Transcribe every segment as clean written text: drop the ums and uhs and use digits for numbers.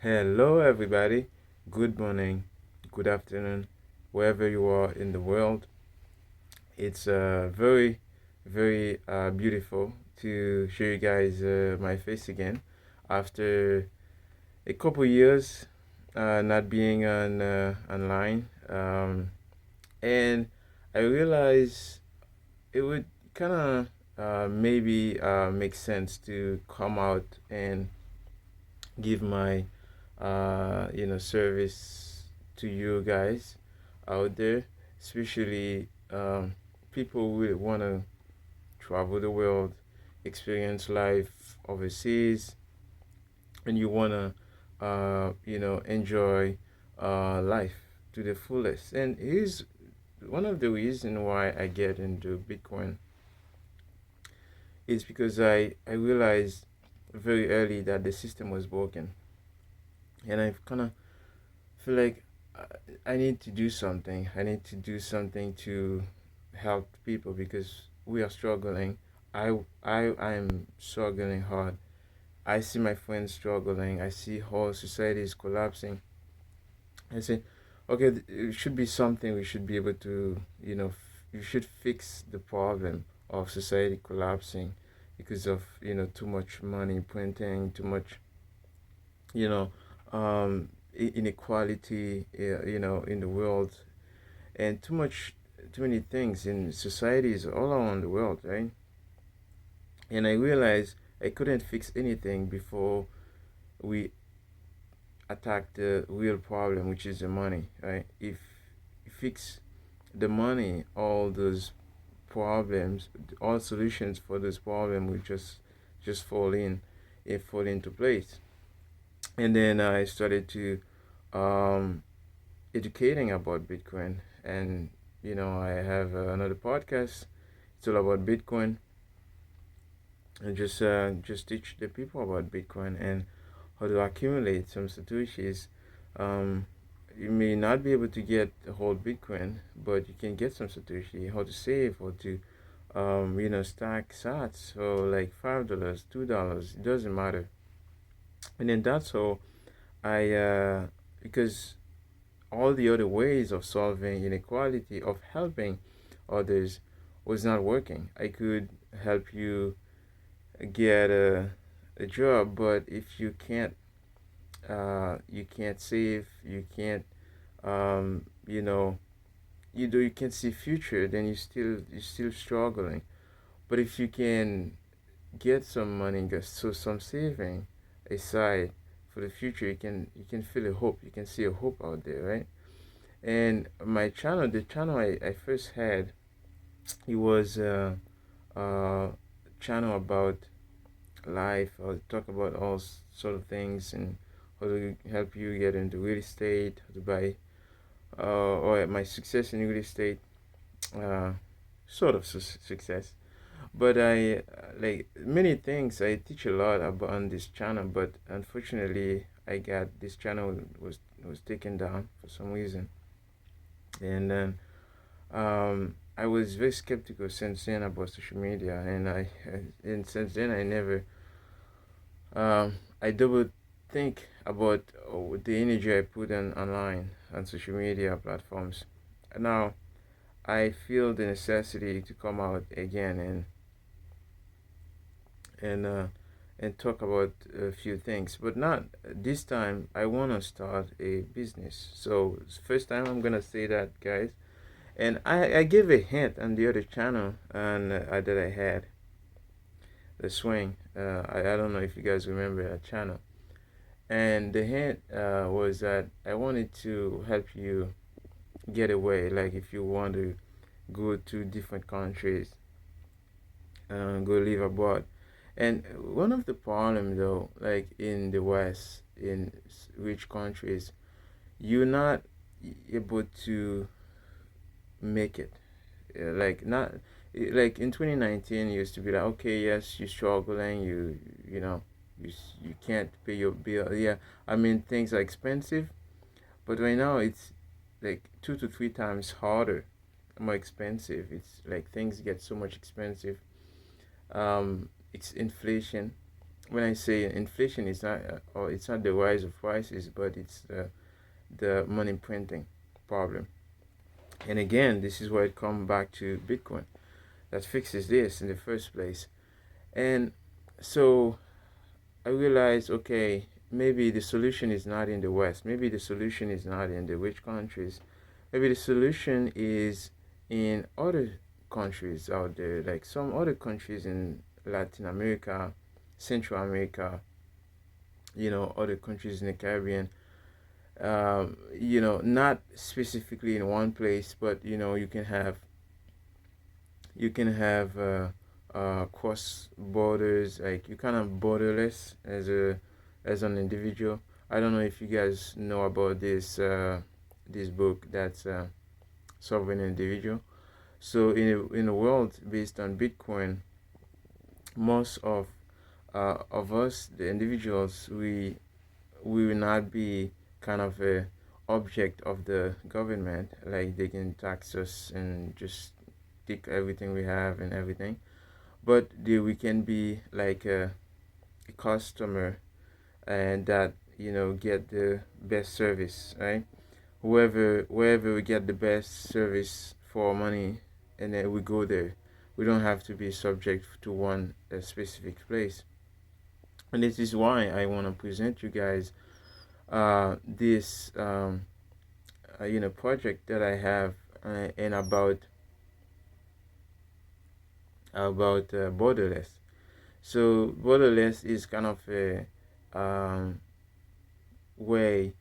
Hello, everybody. Good morning, good afternoon, wherever you are in the world. It's very, very beautiful to show you guys my face again after a couple years not being online. And I realized it would kind of maybe make sense to come out and give my service to you guys out there, especially people who want to travel the world, experience life overseas, and you want to enjoy life to the fullest. And here's one of the reasons why I get into Bitcoin is because I realized very early that the system was broken, and I've kind of feel like I need to do something. I need to do something to help people because we are struggling. I am struggling hard. I see my friends struggling. I see whole society is collapsing. I say, okay, it should be something we should be able to, you should fix the problem of society collapsing because of, too much money printing, too much, you know, inequality, in the world, and too many things in societies all around the world, right? And I realized I couldn't fix anything before we attack the real problem, which is the money, right? If you fix the money, all those problems, all solutions for this problem will just fall into place. And then I started to um, educating about Bitcoin, and I have another podcast. It's all about Bitcoin, and just teach the people about Bitcoin and how to accumulate some satoshis. Um, you may not be able to get the whole Bitcoin, but you can get some satoshi. How to save, how to stack sats. So like $5, $2, it doesn't matter. And then that's how I because all the other ways of solving inequality, of helping others, was not working. I could help you get a job, but if you can't save, you can't, you know, you can't see future, then you're still struggling. But if you can get some money, get so some saving aside for the future, you can feel a hope. You can see a hope out there, right? And my channel, the channel I first had, it was a channel about life. I'll talk about all sort of things and how to help you get into real estate, how to buy, or my success in real estate, uh, sort of success. But I like many things. I teach a lot about on this channel, but unfortunately, I got this channel was taken down for some reason, and then I was very skeptical since then about social media, and since then I double think about the energy I put in online on social media platforms. Now I feel the necessity to come out again and uh, and talk about a few things, but not this time. I want to start a business. So first time I'm gonna say that, guys. And I gave a hint on the other channel and that I had the swing. I don't know if you guys remember that channel. And the hint was that I wanted to help you get away. Like if you want to go to different countries, go live abroad. And one of the problem though, like in the West, in rich countries, you're not able to make it. Like not like in 2019, it used to be like, okay, yes, you're struggling, you know, you can't pay your bill. Yeah, I mean things are expensive, but right now it's like 2 to 3 times harder, more expensive. It's like things get so much expensive. It's inflation. when I say inflation, it's not or it's not the rise of prices, but it's the money printing problem. And again, this is where it comes back to Bitcoin that fixes this in the first place. And so I realized, okay, maybe the solution is not in the West. Maybe the solution is not in the rich countries. Maybe the solution is in other countries out there, like some other countries in Latin America, Central America, other countries in the Caribbean. Not specifically in one place, but you can have cross borders, like you kind of borderless as an individual. I don't know if you guys know about this book that's sovereign individual. So in a world based on Bitcoin, most of us, the individuals, we will not be kind of a object of the government, like they can tax us and just take everything we have and everything, but we can be like a customer, and that get the best service, right? Wherever we get the best service for money, and then we go there. We don't have to be subject to one specific place. And this is why I want to present you guys this project that I have, and about Borderless. So Borderless is kind of a way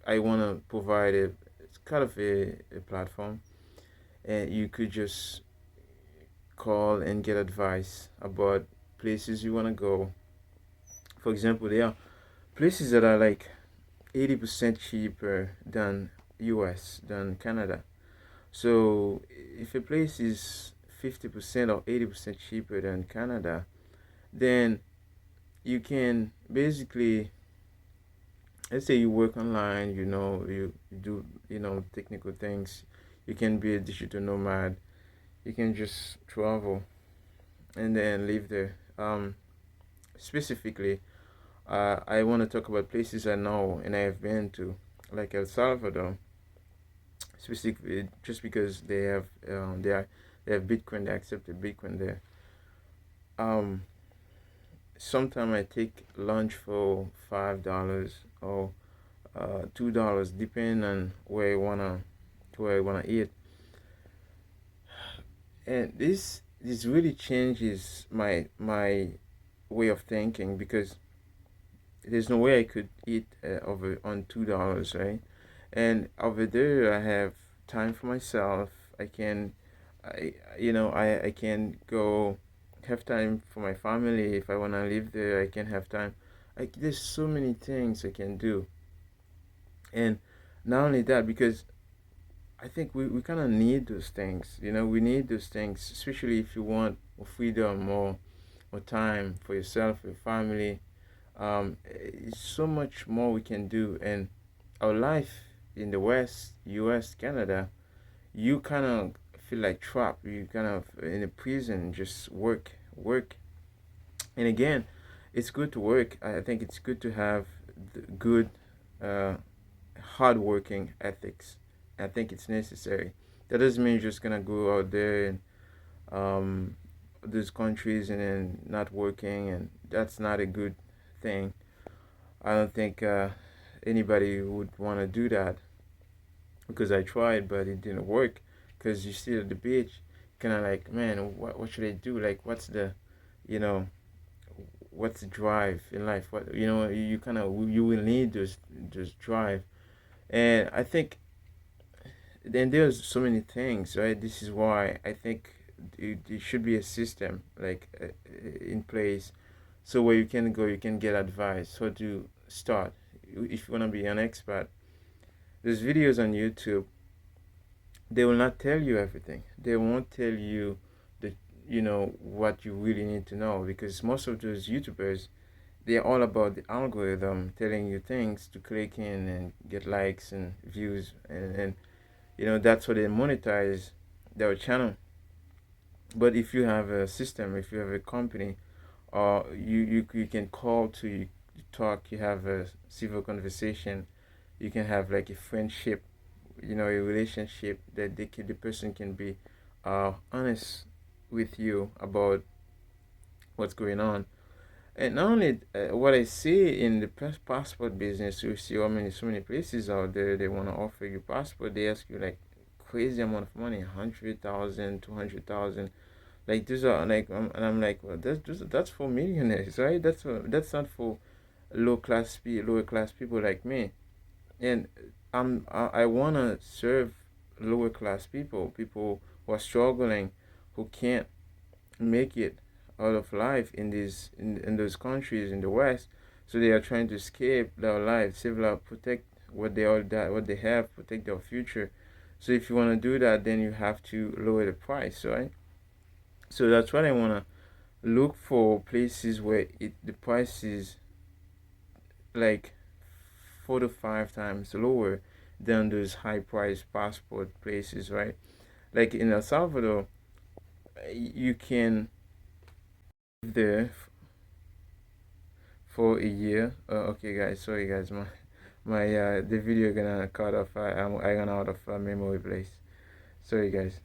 I want to provide it's kind of a platform, and you could just call and get advice about places you want to go. For example, there are places that are like 80% cheaper than US, than Canada. So if a place is 50% or 80% cheaper than Canada, then you can basically, let's say you work online, you do, technical things, you can be a digital nomad, you can just travel and then live there. Specifically, I want to talk about places I know and I have been to, like El Salvador, specifically just because they have Bitcoin, they accepted Bitcoin there. Um, Sometimes I take lunch for $5 or $2, depending on where I wanna eat, and this really changes my way of thinking, because there's no way I could eat over on $2, right? And over there, I have time for myself. I can go have time for my family. If I wanna live there, I can have time. There's so many things I can do, and not only that, because I think we kind of need those things. We need those things, especially if you want more freedom, more time for yourself, your family. It's so much more we can do, and our life in the West, U.S., Canada, you kind of feel like trapped. You kind of in a prison, just work, work, and again, it's good to work. I think it's good to have the good, uh, hardworking ethics. I think it's necessary. That doesn't mean you're just gonna go out there and um, those countries and then not working, and that's not a good thing. I don't think anybody would want to do that, because I tried, but it didn't work. Because you sit at the beach, kind of like, man, what should I do? Like, you know, what's the drive in life? What you kind of you will need this drive, and I think then there's so many things, right? This is why I think it should be a system like in place, so where you can go, you can get advice how to start. If you want to be an expert, there's videos on YouTube. They will not tell you everything. They won't tell you the what you really need to know, because most of those YouTubers, they're all about the algorithm telling you things to click in and get likes and views, and that's how they monetize their channel. But if you have a system, if you have a company, you can call to talk, you have a civil conversation, you can have like a friendship, a relationship that the person can be honest with you about what's going on. And not only what I see in the passport business, you see so many places out there they want to offer you passport. They ask you like crazy amount of money, 100,000, 200,000. Like these are like, and I'm like, well, that's for millionaires, right? That's not for lower class people like me. And I wanna serve lower class people, people who are struggling, who can't make it out of life in those countries in the West. So they are trying to escape their life, save life, protect what they have, protect their future. So if you want to do that, then you have to lower the price, right? So that's what I wanna look for, places where the price is like 4 to 5 times lower than those high price passport places, right? Like in El Salvador, you can live there for a year. Okay, guys, sorry guys, my the video gonna cut off. I ran out of memory place. Sorry guys.